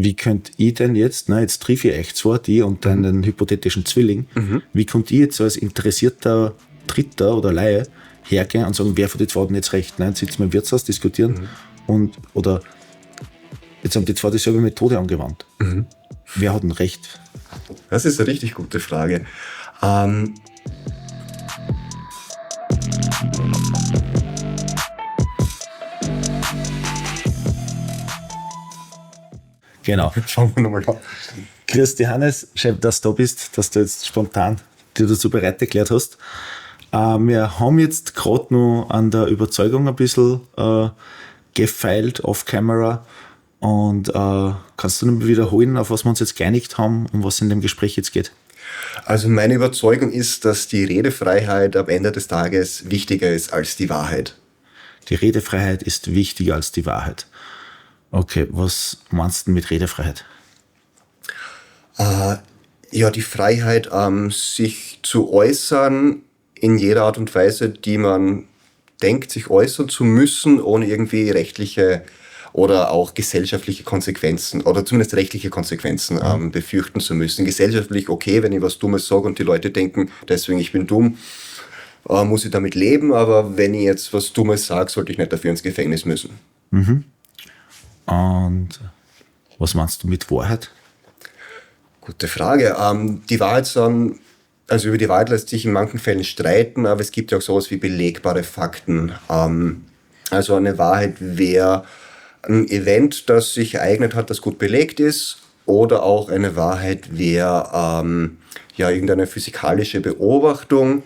wie könnt ich denn jetzt, jetzt triff ich euch zwar, die und deinen hypothetischen Zwilling, wie könnt ich jetzt als interessierter Dritter oder Laie hergehen und sagen, wer von den zwei hat jetzt recht? Jetzt sitzen wir im Wirtshaus, diskutieren oder jetzt haben die zwei dieselbe Methode angewandt. Wer hat denn recht? Das ist eine richtig gute Frage. Genau. Schauen wir nochmal an. Grüß dich, Hannes. Schön, dass du da bist, dass du jetzt spontan dir dazu bereit erklärt hast. Wir haben jetzt gerade noch an der Überzeugung ein bisschen gefeilt, off-camera. Und kannst du noch mal wiederholen, auf was wir uns jetzt geeinigt haben und was in dem Gespräch jetzt geht? Also meine Überzeugung ist, dass die Redefreiheit am Ende des Tages wichtiger ist als die Wahrheit. Die Redefreiheit ist wichtiger als die Wahrheit. Okay, was meinst du mit Redefreiheit? Ja, die Freiheit, sich zu äußern in jeder Art und Weise, die man denkt, sich äußern zu müssen, ohne irgendwie rechtliche oder auch gesellschaftliche Konsequenzen oder zumindest rechtliche Konsequenzen befürchten zu müssen. Gesellschaftlich okay, wenn ich was Dummes sage und die Leute denken, deswegen ich bin dumm, muss ich damit leben, aber wenn ich jetzt was Dummes sage, sollte ich nicht dafür ins Gefängnis müssen. Und was meinst du mit Wahrheit? Gute Frage. Die Wahrheit also über die Wahrheit lässt sich in manchen Fällen streiten, aber es gibt ja auch sowas wie belegbare Fakten. Also eine Wahrheit wäre ein Event, das sich ereignet hat, das gut belegt ist, oder auch eine Wahrheit wäre irgendeine physikalische Beobachtung.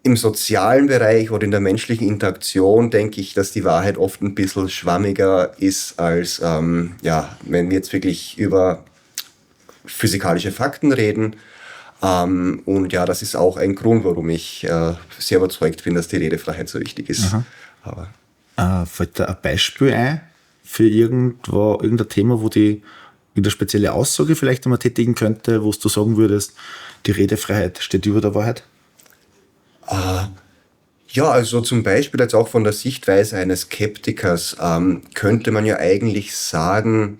Im sozialen Bereich oder in der menschlichen Interaktion denke ich, dass die Wahrheit oft ein bisschen schwammiger ist als wenn wir jetzt wirklich über physikalische Fakten reden. Und ja, das ist auch ein Grund, warum ich sehr überzeugt bin, dass die Redefreiheit so wichtig ist. Fällt da ein Beispiel ein für irgendein Thema, wo die irgendeine spezielle Aussage vielleicht einmal tätigen könnte, wo du sagen würdest, die Redefreiheit steht über der Wahrheit? Ja, also zum Beispiel jetzt auch von der Sichtweise eines Skeptikers könnte man ja eigentlich sagen,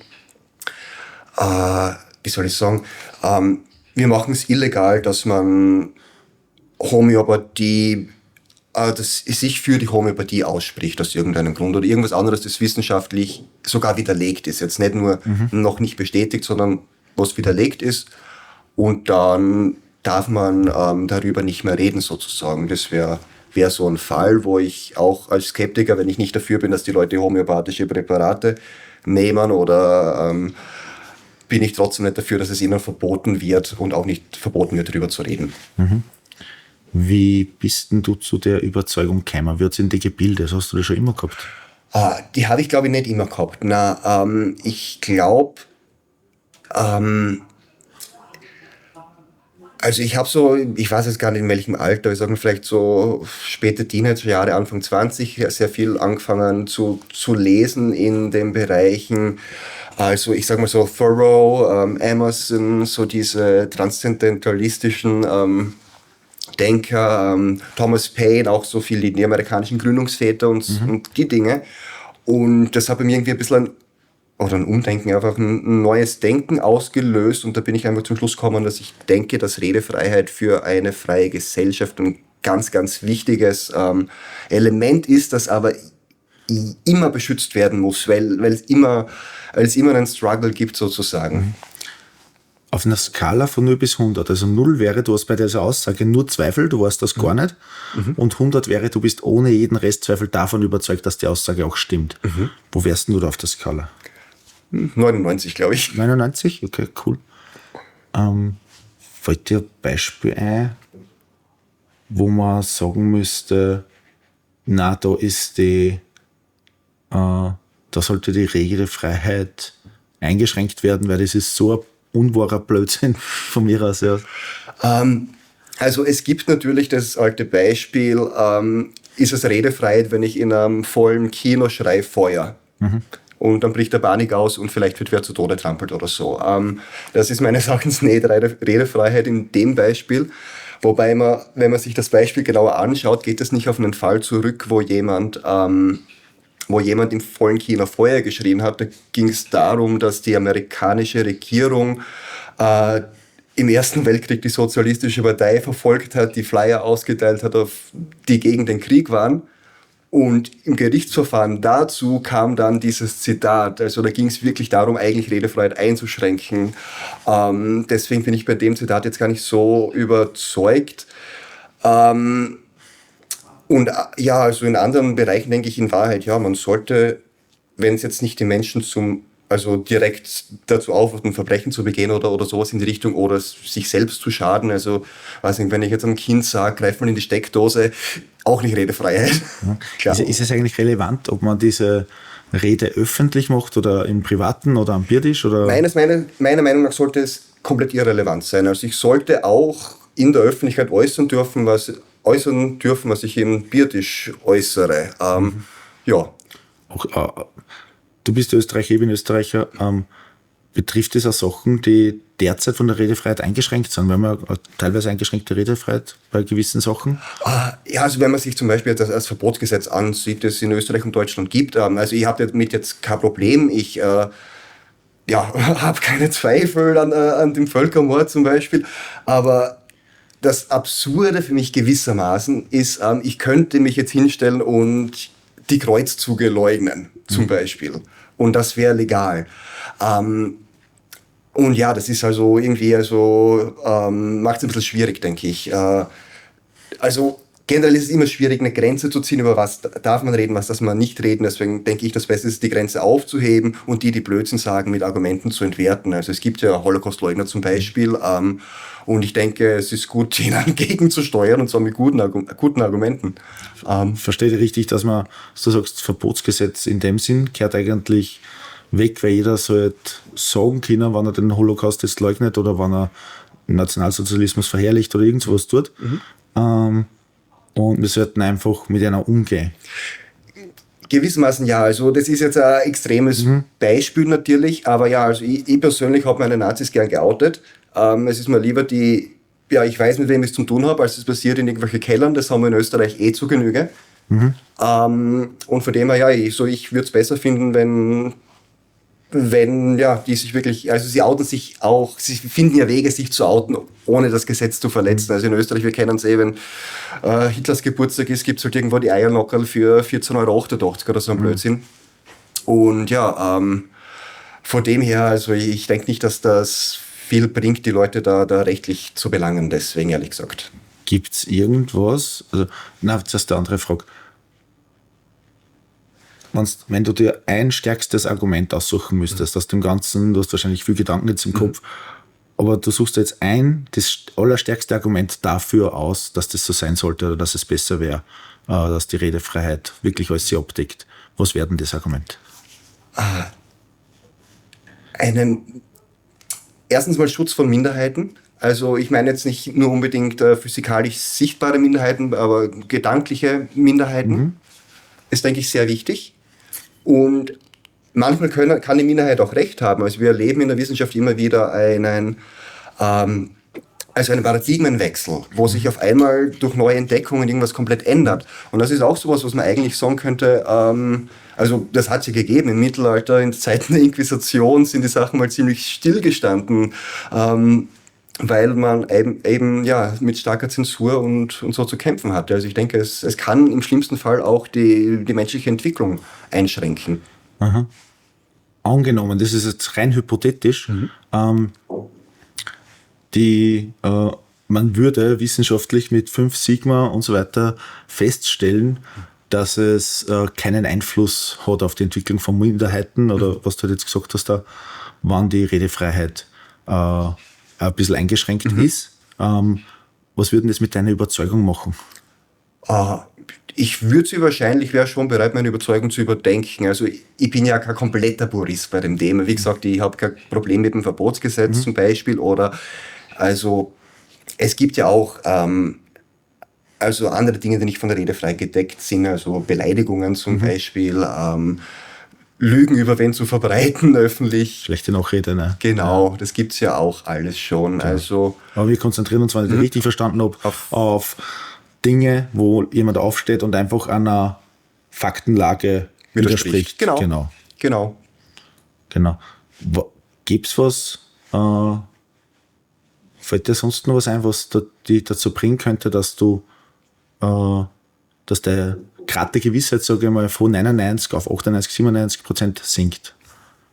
wie soll ich sagen, wir machen es illegal, dass man Homöopathie, dass sich für die Homöopathie ausspricht aus irgendeinem Grund oder irgendwas anderes, das wissenschaftlich sogar widerlegt ist. Jetzt nicht nur noch nicht bestätigt, sondern was widerlegt ist. Und dann darf man darüber nicht mehr reden sozusagen. Das wäre so ein Fall, wo ich auch als Skeptiker, wenn ich nicht dafür bin, dass die Leute homöopathische Präparate nehmen oder bin ich trotzdem nicht dafür, dass es ihnen verboten wird und auch nicht verboten wird, darüber zu reden. Wie bist denn du zu der Überzeugung gekommen? Wie hat es in dir gebildet? Hast du das schon immer gehabt? Die habe ich, glaube ich, nicht immer gehabt. Ich glaube, also ich habe ich weiß jetzt gar nicht in welchem Alter, wir sagen vielleicht so späte Teenagerjahre, Anfang 20, sehr viel angefangen zu lesen in den Bereichen. Also ich sag mal so Thoreau, Emerson, so diese transzendentalistischen Denker, Thomas Paine, auch so viel die amerikanischen Gründungsväter und die Dinge. Und das hat bei mir irgendwie ein bisschen ein Umdenken, einfach ein neues Denken ausgelöst. Und da bin ich einfach zum Schluss gekommen, dass ich denke, dass Redefreiheit für eine freie Gesellschaft ein ganz, ganz wichtiges Element ist, das aber immer beschützt werden muss, weil es immer einen Struggle gibt sozusagen. Auf einer Skala von 0 bis 100, also 0 wäre, du hast bei dieser Aussage nur Zweifel, du weißt das gar nicht, und 100 wäre, du bist ohne jeden Restzweifel davon überzeugt, dass die Aussage auch stimmt. Wo wärst du da auf der Skala? 99, glaube ich. 99? Okay, cool. Fällt dir ein Beispiel ein, wo man sagen müsste, na, da ist da sollte die Redefreiheit eingeschränkt werden, weil das ist so ein unwahrer Blödsinn von mir aus. Ja. Also es gibt natürlich das alte Beispiel, ist es Redefreiheit, wenn ich in einem vollen Kino schreie Feuer? Und dann bricht der Panik aus und vielleicht wird wer zu Tode trampelt oder so. Das ist meines Erachtens nicht Redefreiheit in dem Beispiel. Wobei wenn man sich das Beispiel genauer anschaut, geht es nicht auf einen Fall zurück, wo jemand wo jemand im vollen Kieler Feuer geschrien hat. Da ging es darum, dass die amerikanische Regierung im Ersten Weltkrieg die Sozialistische Partei verfolgt hat, die Flyer ausgeteilt hat, die gegen den Krieg waren. Und im Gerichtsverfahren dazu kam dann dieses Zitat. Also da ging es wirklich darum, eigentlich Redefreiheit einzuschränken. Deswegen bin ich bei dem Zitat jetzt gar nicht so überzeugt. Und ja, also in anderen Bereichen denke ich in Wahrheit, ja, man sollte, wenn es jetzt nicht die Menschen also direkt dazu aufruft, ein Verbrechen zu begehen oder sowas in die Richtung oder sich selbst zu schaden. Also, weiß nicht, wenn ich jetzt einem Kind sage, greif mal in die Steckdose, auch nicht Redefreiheit. Ja. Ist es eigentlich relevant, ob man diese Rede öffentlich macht oder im Privaten oder am Biertisch? Oder? Meiner Meinung nach sollte es komplett irrelevant sein. Also ich sollte auch in der Öffentlichkeit äußern dürfen, was ich im Biertisch äußere. Ja. Auch, du bist Österreicher, ich bin Österreicher. Betrifft das auch Sachen, die derzeit von der Redefreiheit eingeschränkt sind? Wir haben ja teilweise eingeschränkte Redefreiheit bei gewissen Sachen. Ja, also wenn man sich zum Beispiel das Verbotsgesetz ansieht, das es in Österreich und Deutschland gibt, also ich habe damit jetzt kein Problem. Ich habe keine Zweifel an dem Völkermord zum Beispiel, aber das Absurde für mich gewissermaßen ist, ich könnte mich jetzt hinstellen und die Kreuzzüge leugnen, zum Beispiel. Und das wäre legal. Und ja, das ist also irgendwie, macht es ein bisschen schwierig, denke ich. Also generell ist es immer schwierig, eine Grenze zu ziehen, über was darf man reden, was darf man nicht reden. Deswegen denke ich, das Beste ist, die Grenze aufzuheben und die Blödsinn sagen, mit Argumenten zu entwerten. Also es gibt ja Holocaust-Leugner zum Beispiel. Und ich denke, es ist gut, ihnen entgegenzusteuern, und zwar mit guten Argumenten. Verstehe ich richtig, dass man, du sagst, Verbotsgesetz in dem Sinn gehört eigentlich weg, weil jeder sollte sagen können, wenn er den Holocaust jetzt leugnet oder wenn er Nationalsozialismus verherrlicht oder irgend sowas tut. Und wir sollten einfach mit einer umgehen. Gewissermaßen ja, also das ist jetzt ein extremes Beispiel natürlich, aber ja, also ich persönlich habe meine Nazis gern geoutet. Es ist mir lieber ich weiß, mit wem ich es zu tun habe, als es passiert in irgendwelchen Kellern, das haben wir in Österreich zu Genüge. Und von dem her, ich würde es besser finden, wenn die sich wirklich, also sie outen sich auch, sie finden ja Wege, sich zu outen, ohne das Gesetz zu verletzen. Also in Österreich, wir kennen es wenn Hitlers Geburtstag ist, gibt es halt irgendwo die Eierlockerl für 14,88 € oder so ein Blödsinn. Und ja, von dem her, also ich denke nicht, dass das viel bringt, die Leute da rechtlich zu belangen, deswegen ehrlich gesagt. Gibt es irgendwas, das ist die andere Frage. Wenn du dir ein stärkstes Argument aussuchen müsstest aus dem Ganzen, du hast wahrscheinlich viel Gedanken jetzt im Kopf, aber du suchst jetzt das allerstärkste Argument dafür aus, dass das so sein sollte oder dass es besser wäre, dass die Redefreiheit wirklich alles sie abdeckt. Was wäre denn das Argument? Erstens mal Schutz von Minderheiten. Also ich meine jetzt nicht nur unbedingt physikalisch sichtbare Minderheiten, aber gedankliche Minderheiten ist, denke ich, sehr wichtig. Und manchmal kann die Minderheit auch recht haben. Also wir erleben in der Wissenschaft immer wieder einen Paradigmenwechsel, wo sich auf einmal durch neue Entdeckungen irgendwas komplett ändert. Und das ist auch sowas, was man eigentlich sagen könnte, also das hat es ja gegeben im Mittelalter, in Zeiten der Inquisition sind die Sachen mal ziemlich stillgestanden, weil man eben mit starker Zensur und so zu kämpfen hatte. Also ich denke, es kann im schlimmsten Fall auch die menschliche Entwicklung einschränken. Aha. Angenommen, das ist jetzt rein hypothetisch, man würde wissenschaftlich mit 5 Sigma und so weiter feststellen, dass es keinen Einfluss hat auf die Entwicklung von Minderheiten oder was du jetzt gesagt hast, da, wann die Redefreiheit ein bisschen eingeschränkt ist. Was würde das mit deiner Überzeugung machen? Ich wäre schon bereit, meine Überzeugung zu überdenken. Also ich bin ja kein kompletter Purist bei dem Thema. Wie gesagt, ich habe kein Problem mit dem Verbotsgesetz zum Beispiel. Also es gibt ja auch andere Dinge, die nicht von der Redefreiheit gedeckt sind. Also Beleidigungen zum Beispiel, Lügen über wen zu verbreiten öffentlich. Schlechte Nachrede, ne? Genau, das gibt es ja auch alles schon. Ja. Also, aber wir konzentrieren uns, wenn ich das richtig verstanden habe, auf Dinge, wo jemand aufsteht und einfach einer Faktenlage widerspricht. Genau. Gibt's was, fällt dir sonst noch was ein, was dich dazu bringen könnte, dass du, dass der Grad der Gewissheit, sage ich mal, von 99 auf 98, 97% sinkt?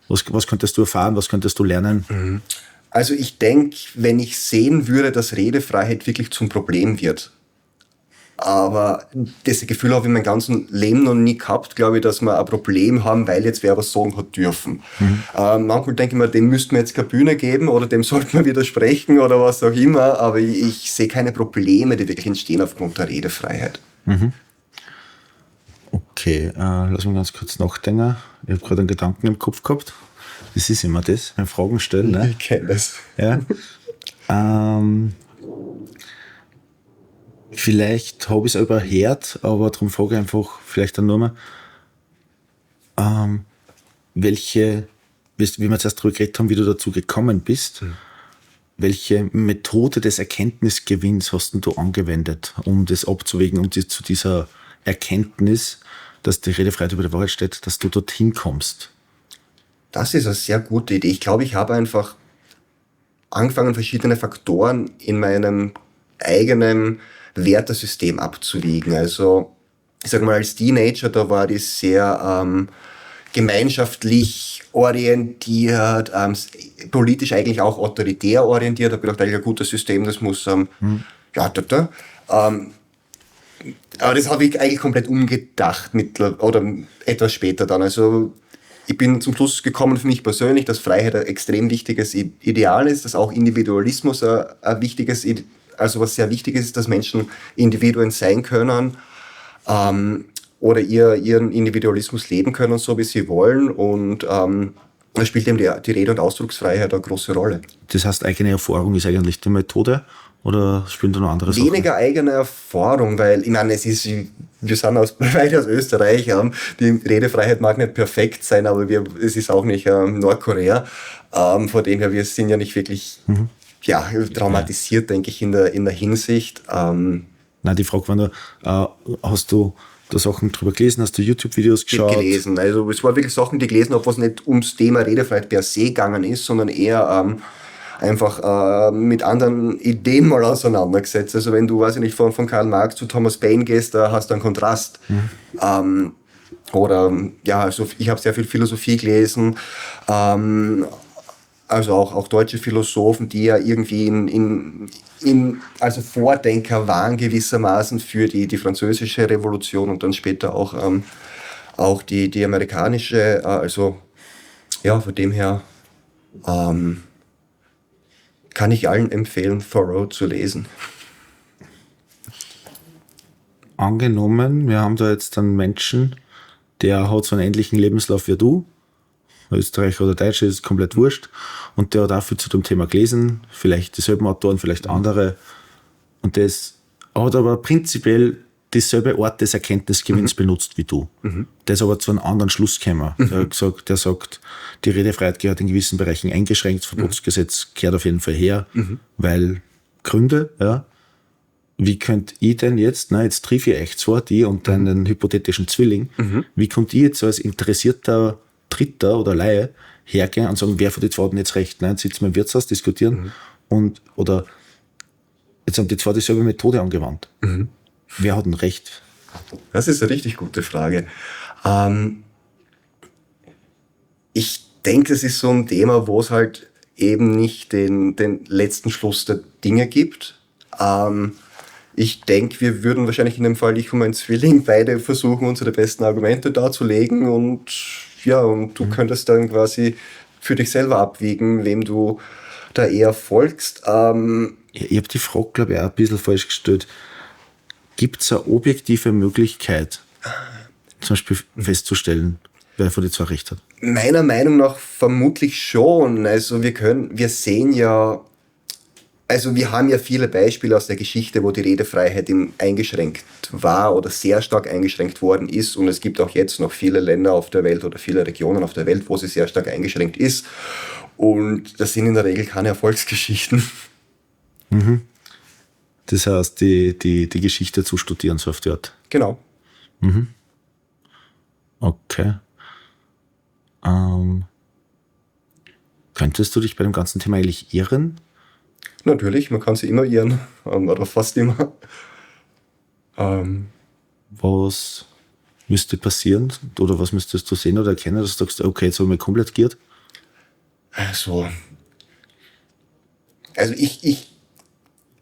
Was könntest du erfahren, was könntest du lernen? Also ich denke, wenn ich sehen würde, dass Redefreiheit wirklich zum Problem wird, aber das Gefühl habe ich mein ganzes Leben noch nie gehabt, glaube ich, dass wir ein Problem haben, weil jetzt wer was sagen hat dürfen. Manchmal denke ich mir, dem müssten wir jetzt keine Bühne geben oder dem sollten wir widersprechen oder was auch immer, aber ich sehe keine Probleme, die wirklich entstehen aufgrund der Redefreiheit. Okay, lass mich ganz kurz nachdenken. Ich habe gerade einen Gedanken im Kopf gehabt. Das ist immer das, wenn Fragen stellen. Ne? Ich kenne das. Ja. Vielleicht habe ich es überhört, aber darum frage ich einfach vielleicht dann nur mal, wie wir zuerst darüber geredet haben, wie du dazu gekommen bist, welche Methode des Erkenntnisgewinns hast denn du angewendet, um das abzuwägen, um zu dieser Erkenntnis, dass die Redefreiheit über der Wahrheit steht, dass du dorthin kommst? Das ist eine sehr gute Idee. Ich glaube, ich habe einfach angefangen, verschiedene Faktoren in meinem eigenen Wertesystem abzuwiegen. Also, ich sage mal, als Teenager, da war die sehr gemeinschaftlich orientiert, politisch eigentlich auch autoritär orientiert. Da habe ich gedacht, ein gutes System, das muss, aber das habe ich eigentlich komplett umgedacht oder etwas später dann. Also ich bin zum Schluss gekommen für mich persönlich, dass Freiheit ein extrem wichtiges Ideal ist, dass auch Individualismus ein wichtiges, also was sehr wichtig ist, dass Menschen Individuen sein können oder ihren Individualismus leben können, so wie sie wollen. Und da spielt eben die Rede- und Ausdrucksfreiheit eine große Rolle. Das heißt, eigene Erfahrung ist eigentlich die Methode? Oder spielen da noch andere Sachen? Weniger eigene Erfahrung, weil, ich meine, wir sind beide aus Österreich, die Redefreiheit mag nicht perfekt sein, aber es ist auch nicht Nordkorea. Von dem her, wir sind ja nicht wirklich traumatisiert, denke ich, in der Hinsicht. Nein, die Frage war nur, hast du da Sachen drüber gelesen, hast du YouTube-Videos geschaut? Gelesen, also es war wirklich Sachen, die ich gelesen habe, was nicht ums Thema Redefreiheit per se gegangen ist, sondern eher einfach mit anderen Ideen mal auseinandergesetzt. Also wenn du, weiß ich nicht, von Karl Marx zu Thomas Paine gehst, da hast du einen Kontrast. Also ich habe sehr viel Philosophie gelesen, also auch deutsche Philosophen, die ja irgendwie also Vordenker waren gewissermaßen für die französische Revolution und dann später auch die amerikanische, also ja, von dem her kann ich allen empfehlen, Thoreau zu lesen. Angenommen, wir haben da jetzt einen Menschen, der hat so einen ähnlichen Lebenslauf wie du, Österreicher oder Deutscher, ist komplett wurscht, und der hat auch viel zu dem Thema gelesen, vielleicht dieselben Autoren, vielleicht andere, und der hat aber prinzipiell dieselbe Art des Erkenntnisgewinns benutzt wie du. Der ist aber zu einem anderen Schluss gekommen. Der sagt, die Redefreiheit gehört in gewissen Bereichen eingeschränkt, das Verbotsgesetz gehört auf jeden Fall her, weil Gründe, ja. Wie könnt ich denn jetzt triff ich echt zwar die und deinen hypothetischen Zwilling, wie könnt ich jetzt als interessierter Dritter oder Laie hergehen und sagen, wer von den zwei hat denn jetzt recht? Jetzt sitzen wir im Wirtshaus, diskutieren oder jetzt haben die zwei dieselbe Methode angewandt. Wer hat denn recht? Das ist eine richtig gute Frage. Ich denke, es ist so ein Thema, wo es halt eben nicht den letzten Schluss der Dinge gibt. Ich denke, wir würden wahrscheinlich in dem Fall, ich und mein Zwilling, beide versuchen, unsere besten Argumente darzulegen und du könntest dann quasi für dich selber abwägen, wem du da eher folgst. Ich habe die Frage, glaube ich, auch ein bisschen falsch gestellt. Gibt es eine objektive Möglichkeit, zum Beispiel festzustellen, wer von den zwei recht hat? Meiner Meinung nach vermutlich schon. Also wir haben ja viele Beispiele aus der Geschichte, wo die Redefreiheit eingeschränkt war oder sehr stark eingeschränkt worden ist. Und es gibt auch jetzt noch viele Länder auf der Welt oder viele Regionen auf der Welt, wo sie sehr stark eingeschränkt ist. Und das sind in der Regel keine Erfolgsgeschichten. Das heißt, die Geschichte zu studieren, so auf die Art. Genau. Okay. Könntest du dich bei dem ganzen Thema eigentlich irren? Natürlich, man kann sich immer irren, oder fast immer. Ähm, Was müsste passieren? Oder was müsstest du sehen oder erkennen, dass du sagst, okay, jetzt habe ich mich komplett geirrt? also,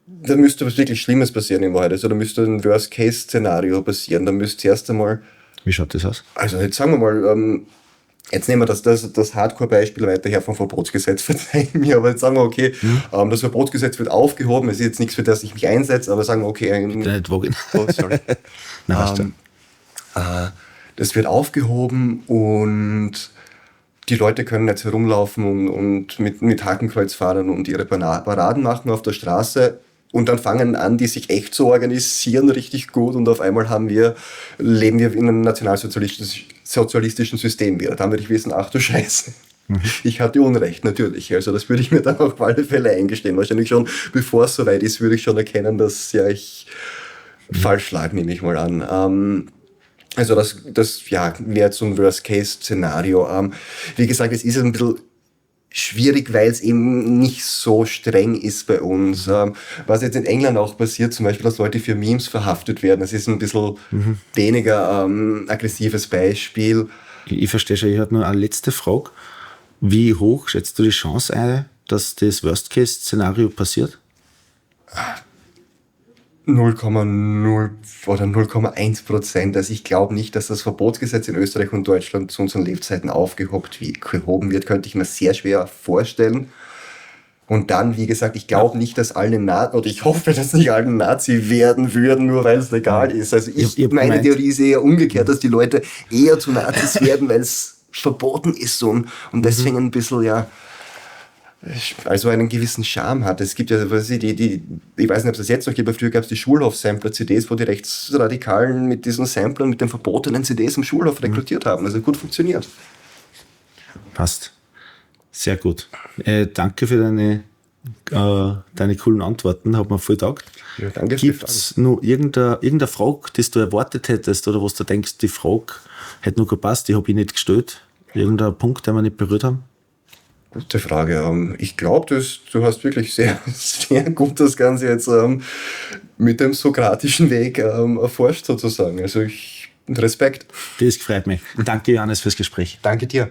da müsste was wirklich Schlimmes passieren in Wahrheit. Also da müsste ein Worst-Case-Szenario passieren. Da müsste zuerst einmal, Wie schaut das aus? also jetzt sagen wir mal, jetzt nehmen wir das Hardcore-Beispiel weiter vom Verbotsgesetz, verzeih mir, aber jetzt sagen wir, okay, das Verbotsgesetz wird aufgehoben, es ist jetzt nichts, für das ich mich einsetze, aber sagen wir, okay, Nicht wagen. oh, sorry. Nein, weißt du. Das wird aufgehoben und die Leute können jetzt herumlaufen und mit Hakenkreuz fahren und ihre Paraden machen auf der Straße. Und dann fangen an, die sich echt zu organisieren, richtig gut. Und auf einmal leben wir in einem nationalsozialistischen System wieder. Dann würde ich wissen, ach du Scheiße. Ich hatte Unrecht, natürlich. Also das würde ich mir dann auf alle Fälle eingestehen. Wahrscheinlich schon, bevor es soweit ist, würde ich schon erkennen, dass ja ich falsch lag, nehme ich mal an. Also das wäre jetzt so ein Worst-Case-Szenario. Wie gesagt, es ist ein bisschen schwierig, weil es eben nicht so streng ist bei uns. Was jetzt in England auch passiert, zum Beispiel, dass Leute für Memes verhaftet werden, das ist ein bisschen weniger aggressives Beispiel. Ich verstehe schon, ich habe nur eine letzte Frage. Wie hoch schätzt du die Chance ein, dass das Worst-Case-Szenario passiert? 0,0 oder 0,1%. Also ich glaube nicht, dass das Verbotsgesetz in Österreich und Deutschland zu unseren Lebzeiten gehoben wird, könnte ich mir sehr schwer vorstellen. Und dann, wie gesagt, ich glaube nicht, dass alle oder ich hoffe, dass nicht alle Nazi werden würden, nur weil es legal ist. Also meine Theorie ist eher umgekehrt, dass die Leute eher zu Nazis werden, weil es verboten ist und deswegen ein bisschen, ja, also einen gewissen Charme hat. Es gibt ja, ich weiß nicht, ob es das jetzt noch gibt, aber früher gab es die Schulhof-Sampler-CDs, wo die Rechtsradikalen mit diesen Samplern, mit den verbotenen CDs im Schulhof rekrutiert haben. Also gut funktioniert. Passt. Sehr gut. Danke für deine coolen Antworten, hat mir voll getaugt. Ja, danke. Gibt es noch irgendeine Frage, die du erwartet hättest oder was du denkst, die Frage hätte noch gepasst, die habe ich nicht gestellt? Irgendein Punkt, den wir nicht berührt haben? Gute Frage. Ich glaube, du hast wirklich sehr, sehr gut das Ganze jetzt mit dem sokratischen Weg erforscht sozusagen. Also Respekt. Das freut mich. Danke, Johannes, fürs Gespräch. Danke dir.